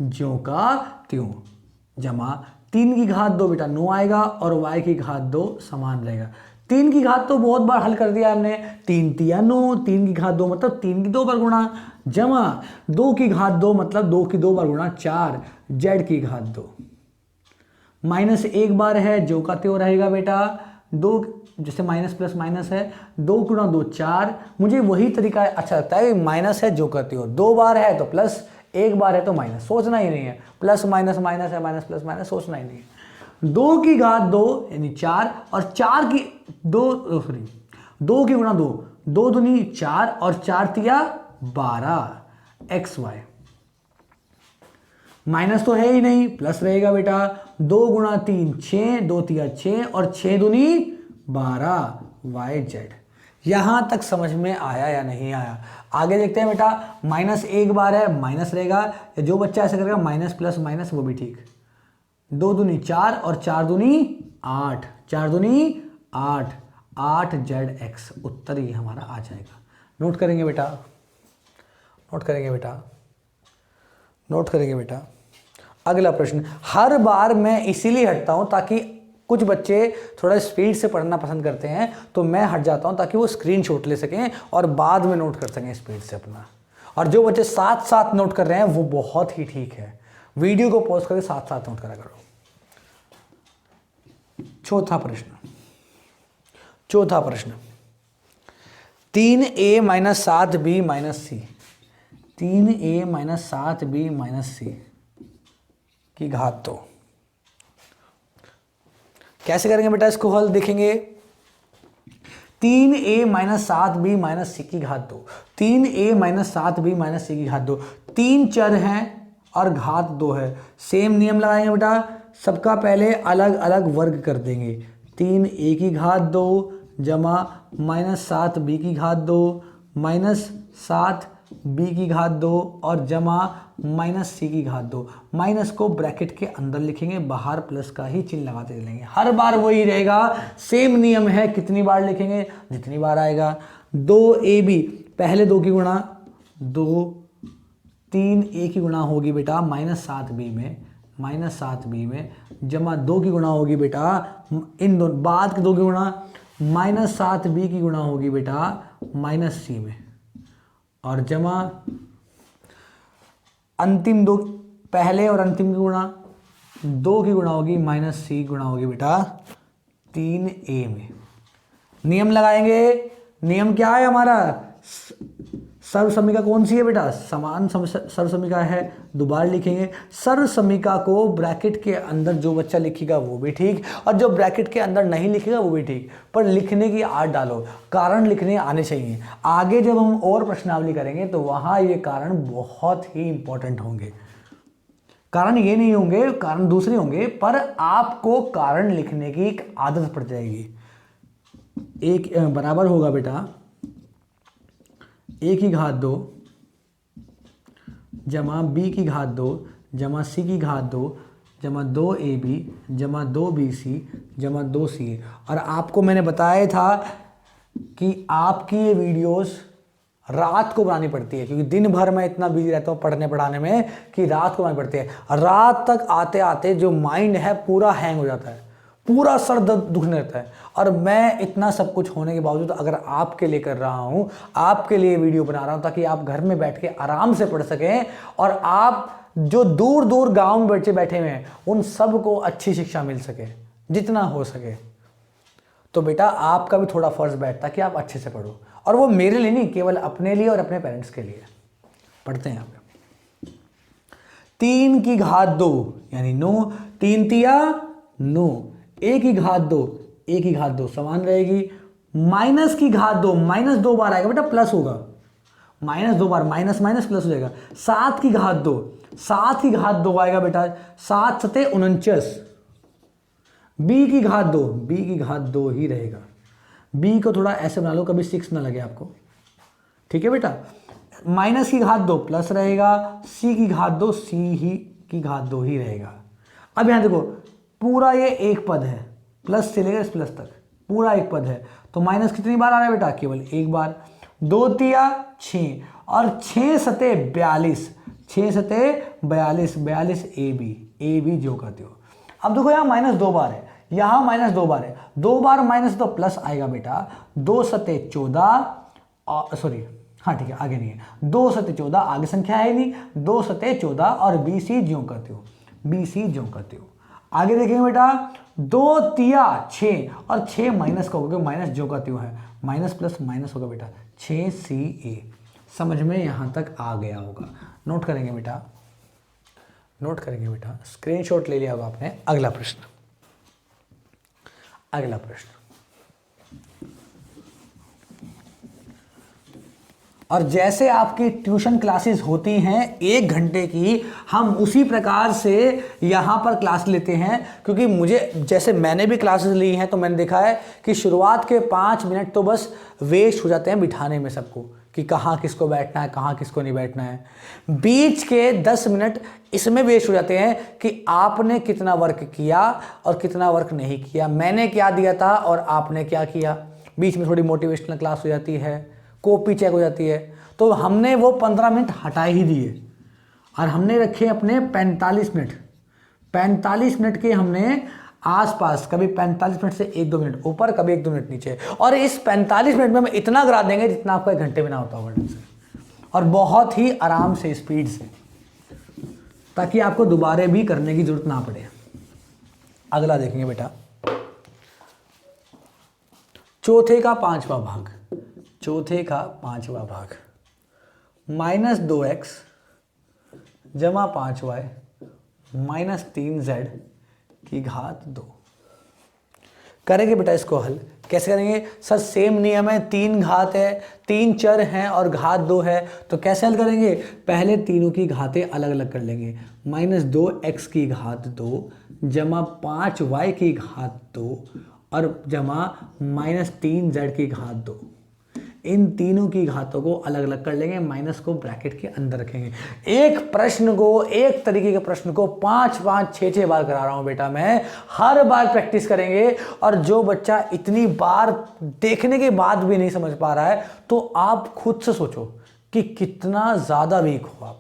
ज्यों का त्यों, जमा 3⁵ बेटा 9 आएगा और y⁵ समान रहेगा। 3 तो बहुत बार हल कर दिया हमने, 3 × 9, 3⁵ मतलब 3 की 2 बार गुणा, जमा 2⁵ मतलब 2 की 2 बार गुणा 4 z⁵ -1 बार है, जो का त्यों रहेगा बेटा। 2 जैसे माइनस प्लस माइनस है, 2 × 2 4। मुझे वही तरीका अच्छा लगता है, माइनस है जो का त्यों, 2 बार है तो प्लस, 1 बार है तो माइनस, सोचना ही नहीं है, प्लस माइनस माइनस है, माइनस प्लस माइनस, सोचना ही नहीं है। 2⁵ यानी 4 और 2 की गुणा 2, 2 दूनी 4 और 4 तिया 12 xy। माइनस तो है ही नहीं, प्लस रहेगा बेटा, 2 × 3 6, 2 तिया 6 और 6 दूनी 12 yz। यहां तक समझ में आया या नहीं आया? आगे देखते हैं बेटा, -1 बार है, माइनस रहेगा, जो बच्चा ऐसा करेगा माइनस प्लस माइनस वो भी ठीक। 2 दूनी 4 और 4 दूनी 8, 4 दूनी 8, 8zx उत्तर ही हमारा आ जाएगा। नोट करेंगे बेटा, नोट करेंगे बेटा, नोट करेंगे बेटा। अगला प्रश्न, हर बार मैं इसीलिए हटता हूं ताकि कुछ बच्चे थोड़ा स्पीड से पढ़ना पसंद करते हैं, तो मैं हट जाता हूं ताकि वो स्क्रीनशॉट ले सकें और बाद में नोट कर सकें स्पीड से अपना। और जो बच्चे साथ साथ नोट कर रहे हैं वो बहुत ही ठीक है, वीडियो को पॉज करके साथ साथ नोट करा करो। चौथा प्रश्न, 3a - 7b - c, 3a - 7b - c की घात 2। कैसे करेंगे बेटा इसको हल? देखेंगे 3a - 7b - c की घात 2, 3a - 7b - c की घात 2, 3 चर हैं और घात 2 है। सेम नियम लगाएंगे बेटा, सबका पहले अलग अलग वर्ग कर देंगे। 3a की घात 2 जमा -7b की घात 2 -7b की घात 2 और जमा -c की घात 2। माइनस को ब्रैकेट के अंदर लिखेंगे, बाहर प्लस का ही चिन्ह लगाते चलेंगे। हर बार वही रहेगा, सेम नियम है, कितनी बार लिखेंगे जितनी बार आएगा। 2ab पहले 2 की गुणा 2, 3a की गुणा होगी बेटा -7b में जमा 2 की गुणा होगी बेटा इन दो बाद के 2 की गुणा -7b की गुणा होगी बेटा -c में और जमा अंतिम 2 पहले और अंतिम की गुणा 2 की गुणा होगी -c गुणा होगी बेटा 3a में। नियम लगाएंगे। नियम क्या है हमारा? सर्वसमीका कौन सी है बेटा? समान सर्वसमीका है। दोबारा लिखेंगे सर्वसमीका को ब्रैकेट के अंदर जो बच्चा लिखेगा वो भी ठीक, और जो ब्रैकेट के अंदर नहीं लिखेगा वो भी ठीक, पर लिखने की आदत डालो, कारण लिखने आने चाहिए। आगे जब हम और प्रश्नावली करेंगे तो वहां ये कारण बहुत ही इंपॉर्टेंट होंगे। कारण ये नहीं होंगे, कारण दूसरे होंगे, पर आपको कारण लिखने की एक आदत पड़ जाएगी। एक बराबर होगा बेटा a की घात 2 जमा b की घात 2 जमा c की घात 2 जमा 2ab जमा 2bc जमा 2ca। और आपको मैंने बताया था कि आपकी ये वीडियोस रात को बनानी पड़ती है, क्योंकि दिन भर मैं इतना बिजी रहता हूँ पढ़ने पढ़ाने में कि रात को बनानी पड़ती है। रात तक आते आते जो माइंड है पूरा हैंग हो जाता है, पूरा सर दर्द दुखने लगता है। और मैं इतना सब कुछ होने के बावजूद अगर आपके लिए कर रहा हूँ, आपके लिए वीडियो बना रहा हूँ ताकि आप घर में बैठ के आराम से पढ़ सकें, और आप जो दूर दूर गाँव में बच्चे बैठे हुए हैं उन सबको अच्छी शिक्षा मिल सके जितना हो सके, तो बेटा आपका भी थोड़ा फर्ज बैठता कि आप अच्छे से पढ़ो। और वो मेरे लिए नहीं, केवल अपने लिए और अपने पेरेंट्स के लिए। पढ़ते हैं यहाँ पे 3 की घात 2 यानी 9, 3 तिया 9, a की घात 2, a की घात 2 समान रहेगी, माइनस की घात 2, माइनस 2 बार आएगा बेटा प्लस होगा, माइनस 2 बार माइनस माइनस प्लस हो जाएगा। 7 की घात 2, 7 की घात 2 आएगा बेटा 7 सते 49, b की घात 2, b की घात 2 ही रहेगा। b को थोड़ा ऐसे बना लो कभी 6 ना लगे आपको, ठीक है बेटा। माइनस की घात 2 प्लस रहेगा, c की घात 2 c ही की घात 2 ही रहेगा। अब यहां देखो पूरा ये एक पद है, प्लस से लेकर इस प्लस तक पूरा एक पद है, तो माइनस कितनी बार आ रहा है बेटा? केवल एक बार। 2 तिया 6 और 6 सते 42, 6 सते 42, 42 ए बी जो करते हो। अब देखो यहाँ माइनस 2 बार है, यहाँ माइनस 2 बार है, 2 बार माइनस तो प्लस आएगा बेटा। 2 सते 14 सॉरी हाँ ठीक है आगे नहीं है, 2 सते 14 आगे संख्या है नहीं, 2 सते 14 और बी सी ज्यों करते हो, बी सी ज्यों करते हो। आगे देखेंगे बेटा 2 तिया 6 और 6 माइनस का होगा, माइनस जो का त्यों है, माइनस प्लस माइनस होगा बेटा 6ca। समझ में यहां तक आ गया होगा? नोट करेंगे बेटा, नोट करेंगे बेटा, स्क्रीनशॉट ले लिया होगा आपने। अगला प्रश्न, अगला प्रश्न। और जैसे आपकी ट्यूशन क्लासेस होती हैं 1 घंटे की, हम उसी प्रकार से यहाँ पर क्लास लेते हैं, क्योंकि मुझे जैसे मैंने भी क्लासेस ली हैं तो मैंने देखा है कि शुरुआत के 5 मिनट तो बस वेस्ट हो जाते हैं बिठाने में सबको, कि कहाँ किसको बैठना है कहाँ किसको नहीं बैठना है। बीच के 10 मिनट इसमें वेस्ट हो जाते हैं कि आपने कितना वर्क किया और कितना वर्क नहीं किया, मैंने क्या दिया था और आपने क्या किया। बीच में थोड़ी मोटिवेशनल क्लास हो जाती है, कॉपी चेक हो जाती है, तो हमने वो 15 मिनट हटा ही दिए और हमने रखे अपने 45 मिनट। 45 मिनट के हमने आसपास, कभी 45 मिनट से 1-2 मिनट ऊपर, कभी 1-2 मिनट नीचे, और इस 45 मिनट में हम इतना करा देंगे जितना आपको 1 घंटे में ना होता होगा ढंग से, और बहुत ही आराम से स्पीड से, ताकि आपको दोबारा भी करने की जरूरत ना पड़े। अगला देखेंगे बेटा, चौथे का 5वां भाग, चौथे का 5वां भाग, -2x जमा 5y -3z की घात 2। करेंगे बेटा इसको हल। कैसे करेंगे सर? सेम नियम है, 3 घात है, 3 चर हैं और घात 2 है, तो कैसे हल करेंगे? पहले तीनों की घातें अलग अलग कर लेंगे। -2x की घात 2 जमा 5y की घात 2 और जमा -3z की घात 2। इन तीनों की घातों को अलग अलग कर लेंगे, माइनस को ब्रैकेट के अंदर रखेंगे। एक प्रश्न को, एक तरीके के प्रश्न को 5-5, 6-6 बार करा रहा हूं बेटा मैं, हर बार प्रैक्टिस करेंगे। और जो बच्चा इतनी बार देखने के बाद भी नहीं समझ पा रहा है, तो आप खुद से सोचो कि कितना ज्यादा वीक हो आप।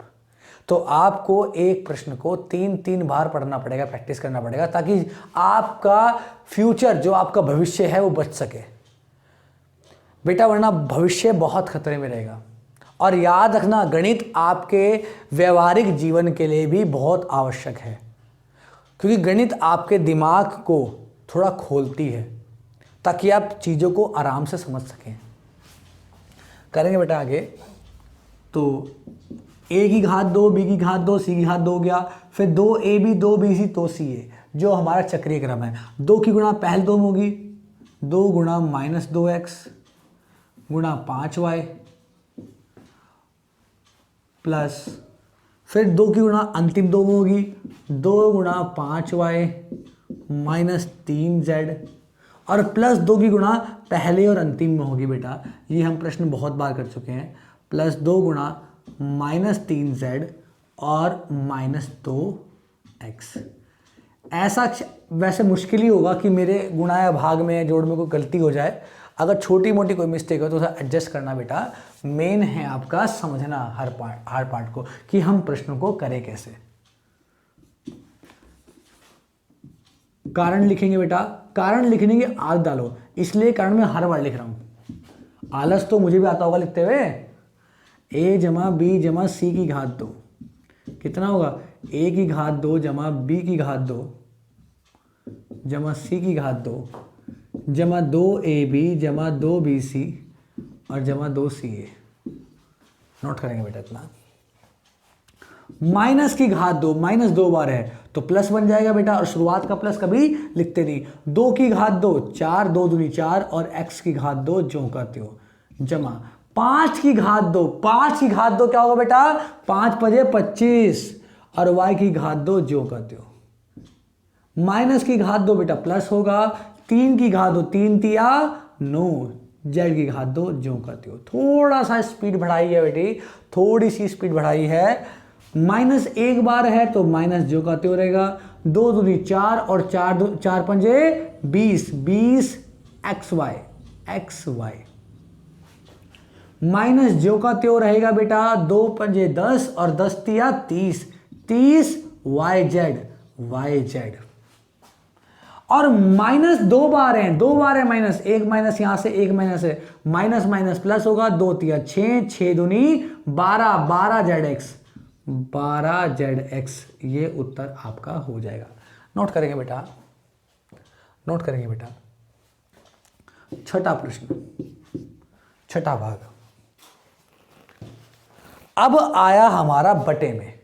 तो आपको एक प्रश्न को 3-3 बार पढ़ना पड़ेगा, प्रैक्टिस करना पड़ेगा, ताकि आपका फ्यूचर, जो आपका भविष्य है, वो बच सके बेटा, वरना भविष्य बहुत खतरे में रहेगा। और याद रखना, गणित आपके व्यवहारिक जीवन के लिए भी बहुत आवश्यक है, क्योंकि गणित आपके दिमाग को थोड़ा खोलती है ताकि आप चीज़ों को आराम से समझ सकें। करेंगे बेटा आगे। तो a की घात 2, b की घात 2, c की घात 2 हो गया, फिर 2ab 2bc तो ca, जो हमारा चक्रीय क्रम है। 2 की गुणा पहले 2 में होगी, 2 गुणा -2x गुणा 5y प्लस फिर 2 की गुणा अंतिम 2 में होगी, 2 गुणा 5y -3z और प्लस 2 की गुणा पहले और अंतिम में होगी बेटा। ये हम प्रश्न बहुत बार कर चुके हैं। प्लस 2 गुणा -3z और -2x। ऐसा वैसे मुश्किल ही होगा कि मेरे गुणा या भाग में, जोड़ में कोई गलती हो जाए। अगर छोटी मोटी कोई मिस्टेक हो तो उसे एडजस्ट करना बेटा। मेन है आपका समझना हर पार्ट को कि हम प्रश्नों को करें कैसे। कारण लिखेंगे बेटा, कारण लिखने की आदत डालो, इसलिए कारण मैं हर बार लिख रहा हूं। आलस तो मुझे भी आता होगा लिखते हुए। a जमा b जमा c की घात 2 कितना होगा? a की घात 2 जमा b की घात 2 जमा c की घात 2 जमा 2ab जमा 2bc और जमा 2ca। नोट करेंगे बेटा इतना। माइनस की घात 2, माइनस 2 बार है तो प्लस बन जाएगा बेटा, और शुरुआत का प्लस कभी लिखते नहीं। 2 की घात 2 4, 2 दूनी 4 और x की घात 2 जो करते हो, जमा 5 की घात 2, 5 की घात 2 क्या होगा बेटा? 5 पजे 25 और y की घात 2 जो करते हो। माइनस की घात 2 बेटा प्लस होगा, 3 की घात 2 3 तिया 9, z की घात 2 जो करते हो। थोड़ा सा स्पीड बढ़ाई है बेटी, थोड़ी सी स्पीड बढ़ाई है। माइनस 1 बार है तो माइनस जो करते हो रहेगा। 2 दूनी 4 और 4 पंजे 20, 20 xy माइनस जो का त्यो रहेगा बेटा। 2 पंजे 10 और 10 तिया 30, 30 yz। और माइनस 2 बार है, 2 बार है माइनस, एक माइनस यहां से, एक माइनस है, माइनस माइनस प्लस होगा। 2 तिया 6, 6 दूनी 12, 12zx। ये उत्तर आपका हो जाएगा। नोट करेंगे बेटा, नोट करेंगे बेटा। छठा प्रश्न, छठा भाग। अब आया हमारा बटे में,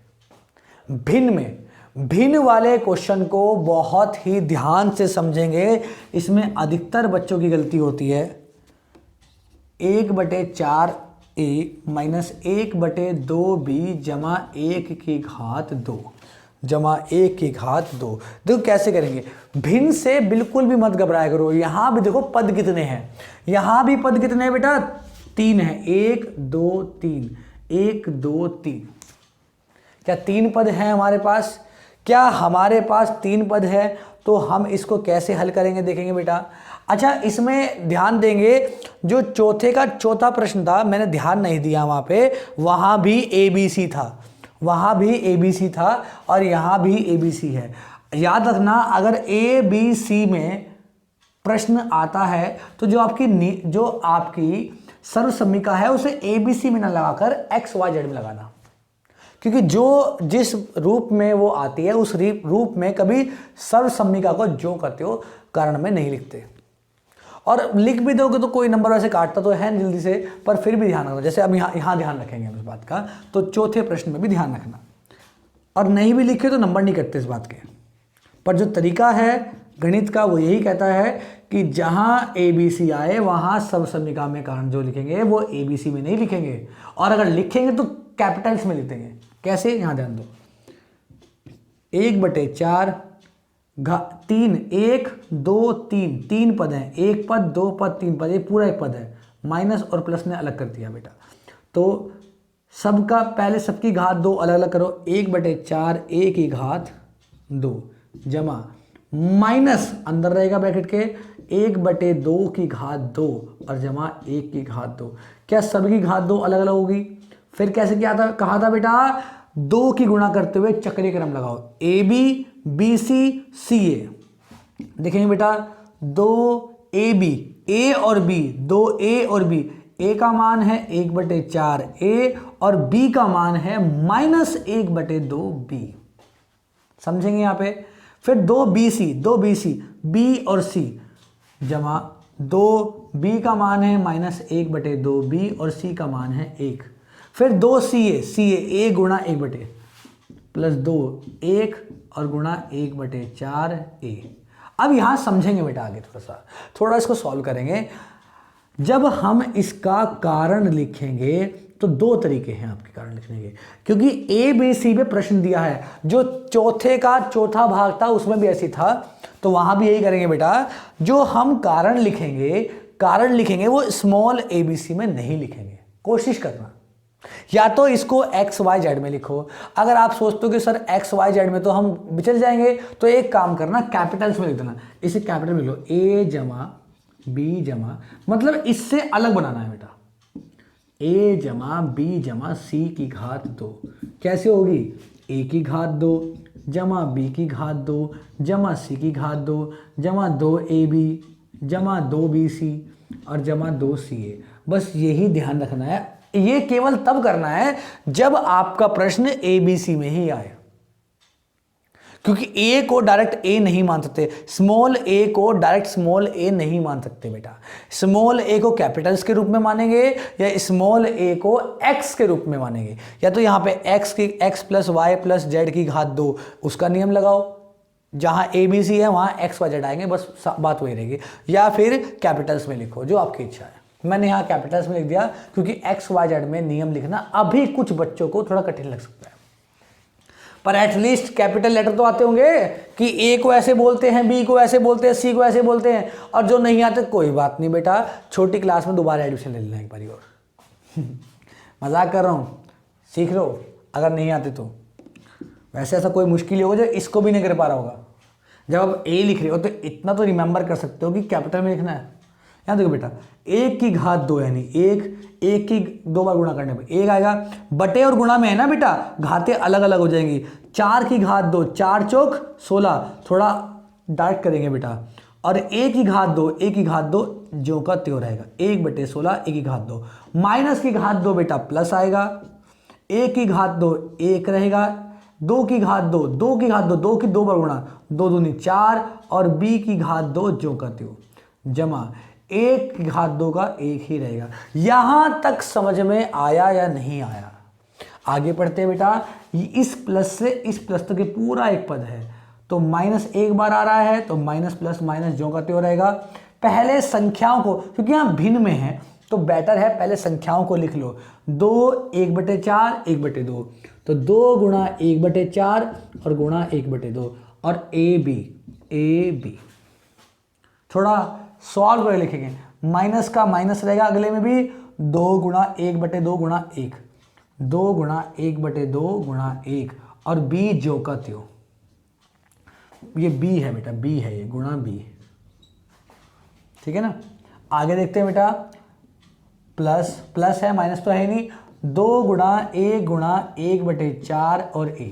भिन्न में। भिन्न वाले क्वेश्चन को बहुत ही ध्यान से समझेंगे, इसमें अधिकतर बच्चों की गलती होती है। 1/4 a माइनस 1/2b जमा 1 की घात 2 जमा 1 की घात 2। देखो कैसे करेंगे। भिन्न से बिल्कुल भी मत घबराया करो। यहां भी देखो पद कितने हैं, यहां भी पद कितने हैं बेटा? 3 है। 1 2 3, 1 2 3। क्या 3 पद हैं हमारे पास? क्या हमारे पास 3 पद है? तो हम इसको कैसे हल करेंगे देखेंगे बेटा। अच्छा, इसमें ध्यान देंगे, जो चौथे का चौथा प्रश्न था मैंने ध्यान नहीं दिया, वहां पे वहां भी ABC था, वहां भी ABC था और यहां भी ABC है। याद रखना, अगर ABC में प्रश्न आता है तो जो आपकी सर्वसम्मिका है उसे ABC में ना लगाकर XYZ में लगाना, क्योंकि जो जिस रूप में वो आती है उस रूप में कभी सर्वसम्मिका को जो करते हो कारण में नहीं लिखते। और लिख भी दोगे तो कोई नंबर वैसे काटता तो है जल्दी से, पर फिर भी ध्यान रखना। जैसे अब यहाँ ध्यान रखेंगे हम इस बात का, तो चौथे प्रश्न में भी ध्यान रखना। और नहीं भी लिखे तो नंबर नहीं कटते इस बात के, पर जो तरीका है गणित का वो यही कहता है कि जहां ABC आए वहां सब समीकरण में कारण जो लिखेंगे वो ABC में नहीं लिखेंगे, और अगर लिखेंगे तो कैपिटल्स में लिखेंगे। कैसे, यहां ध्यान दो, 1/4 3 1 2 3 3 पद हैं, एक पद, दो पद, तीन पद, ये पूरा एक पद है। माइनस और प्लस ने अलग कर दिया बेटा, तो सबका पहले सबकी घात 2 अलग अलग करो, 1/4 1 की घात 2 जमा माइनस अंदर रहेगा ब्रैकेट के 1/2 की घात 2 और जमा 1 की घात 2। क्या सबकी घात 2 अलग अलग होगी? फिर कैसे किया था, कहा था बेटा 2 की गुणा करते हुए चक्रीय क्रम लगाओ, AB BC CA। देखेंगे बेटा 2AB, A और B, 2A और B, A का मान है 1/4 A और B का मान है -1/2 B। समझेंगे यहाँ पे। फिर 2BC B और C जमा 2B का मान है -1/2 B और C का मान है 1। फिर 2CA A गुणा 1/, प्लस 2 1 और गुणा 1/4 A। अब यहां समझेंगे बेटा आगे थोड़ा इसको सॉल्व करेंगे। जब हम इसका कारण लिखेंगे तो 2 तरीके हैं आपके कारण लिखने के, क्योंकि ABC पे प्रश्न दिया है, जो चौथे का चौथा भाग था उसमें भी ऐसी था, तो वहां भी यही करेंगे बेटा। जो हम कारण लिखेंगे वो स्मॉल ABC में नहीं लिखेंगे, कोशिश करना। या तो इसको XYZ में लिखो, अगर आप सोचते हो कि सर XYZ में तो हम बिचल जाएंगे, तो एक काम करना कैपिटल्स में लिख देना। इसे कैपिटल में लिखो, A जमा B जमा, मतलब इससे अलग बनाना है बेटा, A जमा B जमा C की घात 2 कैसे होगी, A की घात 2 जमा B की घात 2 जमा C की घात 2 जमा 2AB जमा 2BC और जमा 2CA। बस यही ध्यान रखना है, ये केवल तब करना है जब आपका प्रश्न ABC में ही आए, क्योंकि A को डायरेक्ट A नहीं मान सकते, स्मॉल a को डायरेक्ट स्मॉल a नहीं मान सकते बेटा। स्मॉल a को कैपिटल्स के रूप में मानेंगे या स्मॉल a को x के रूप में मानेंगे, या तो यहाँ पे x plus Y plus Z की घात 2 उसका नियम लगाओ, जहाँ ABC है वहाँ x y z आएंगे, बस बात वही रहेगी, या फिर कैपिटल्स में लिखो जो आपकी इच्छा है। मैंने यहाँ कैपिटल्स में लिख दिया क्योंकि x y z में नियम लिखना अभी कुछ बच्चों को थोड़ा कठिन लग सकता है, पर एटलीस्ट कैपिटल लेटर तो आते होंगे कि A को ऐसे बोलते हैं, B को ऐसे बोलते हैं, C को ऐसे बोलते हैं, और जो नहीं आते कोई बात नहीं बेटा, छोटी क्लास में दोबारा एडमिशन ले लेना एक बारी और। मजाक कर रहा हूँ, सीख लो अगर नहीं आते तो। वैसे ऐसा कोई मुश्किल होगा जो इसको भी नहीं कर पा रहा होगा। जब आप A लिख रहे हो तो इतना तो रिमेंबर कर सकते हो कि कैपिटल में लिखना है। यहाँ देखो बेटा 1 की घात 2 यानी 1 की 2 बार गुणा करने पे 1 आएगा, बटे और गुणा में है ना बेटा, घातें अलग अलग हो जाएंगी। 4 की घात 2 4 चौक 16, थोड़ा डार्क करेंगे बेटा, और 1 की घात 2 जो का त्यों रहेगा, 1/16 1 की घात 2, माइनस की घात 2 बेटा प्लस आएगा, 1 की घात 2 1 रहेगा, 2 की घात 2 2 की घात 2 2 की 2 बार गुणा 2 दूनी 4 और b की घात 2 जो का त्यों जमा 1 की घात 2 का 1 ही रहेगा। यहां तक समझ में आया या नहीं आया? आगे पढ़ते हैं बेटा। इस प्लस से इस प्लस तक पूरा एक पद है, तो माइनस एक बार आ रहा है तो माइनस प्लस माइनस जो का त्यों रहेगा। पहले संख्याओं को, क्योंकि यहां भिन्न में है तो बेटर है पहले संख्याओं को लिख लो। 2 1/4 1/2, तो 2 गुणा 1/4 और गुणा 1/2 और AB थोड़ा सॉल्व कर लिखेंगे। माइनस का माइनस रहेगा अगले में भी, 2 गुणा 1/2 गुणा 1, 2 गुणा 1/2 गुणा 1 और b जो का त्यों। ये b है बेटा, b है ये, गुणा b, ठीक है ना। आगे देखते हैं बेटा, प्लस है, माइनस तो है नहीं। 2 गुणा 1/4 और a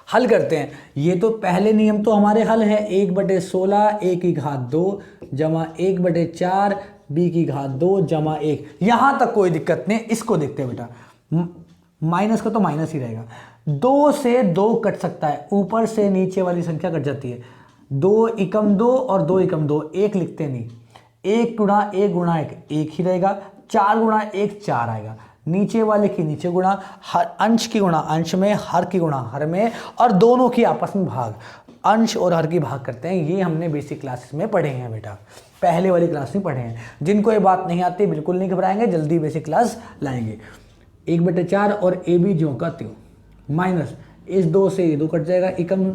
हल करते हैं। ये तो पहले नियम तो हमारे हल है, 1/16 a की घात 2 जमा 1/4 b की घात 2 जमा 1। यहां तक कोई दिक्कत नहीं। इसको देखते हैं बेटा, माइनस का तो माइनस ही रहेगा, 2 से 2 कट सकता है, ऊपर से नीचे वाली संख्या कट जाती है। 2 एकम 2 और 2 एकम 2, 1 लिखते नहीं, 1 गुणा 1 गुणा 1 1 ही रहेगा, 4 गुणा 1 4 आएगा, नीचे वाले की नीचे गुणा, हर अंश की गुणा अंश में, हर की गुणा हर में, और दोनों की आपस में भाग, अंश और हर की भाग करते हैं। ये हमने बेसिक क्लासेस में पढ़े हैं बेटा, पहले वाली क्लास में पढ़े हैं। जिनको ये बात नहीं आती बिल्कुल नहीं घबराएंगे, जल्दी बेसिक क्लास लाएंगे। 1/4 और ए बी ज्यों का त्यों, माइनस इस 2 से ये 2 कट जाएगा, एकम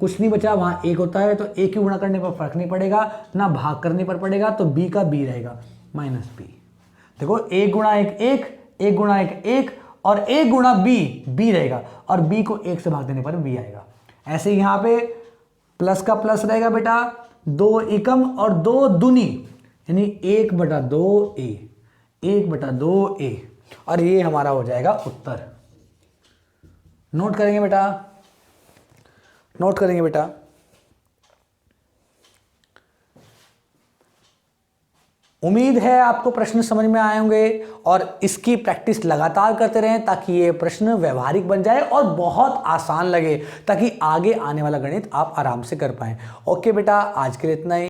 कुछ नहीं बचा, वहाँ 1 होता है तो एक ही गुणा करने पर फर्क नहीं पड़ेगा, ना भाग करने पर पड़ेगा, तो b का b रहेगा माइनस b। देखो 1 गुणा 1 1, 1 गुणा 1 1, और 1 गुणा b b रहेगा, और b को 1 से भाग देने पर b आएगा। ऐसे ही यहाँ पे प्लस का प्लस रहेगा बेटा, 2 एकम और 2 दूनी, यानी 1/2a, 1/2a, और ये हमारा हो जाएगा उत्तर। नोट करेंगे बेटा, नोट करेंगे बेटा। उम्मीद है आपको प्रश्न समझ में आए होंगे, और इसकी प्रैक्टिस लगातार करते रहें ताकि ये प्रश्न व्यवहारिक बन जाए और बहुत आसान लगे, ताकि आगे आने वाला गणित आप आराम से कर पाएं। ओके बेटा, आज के लिए इतना ही।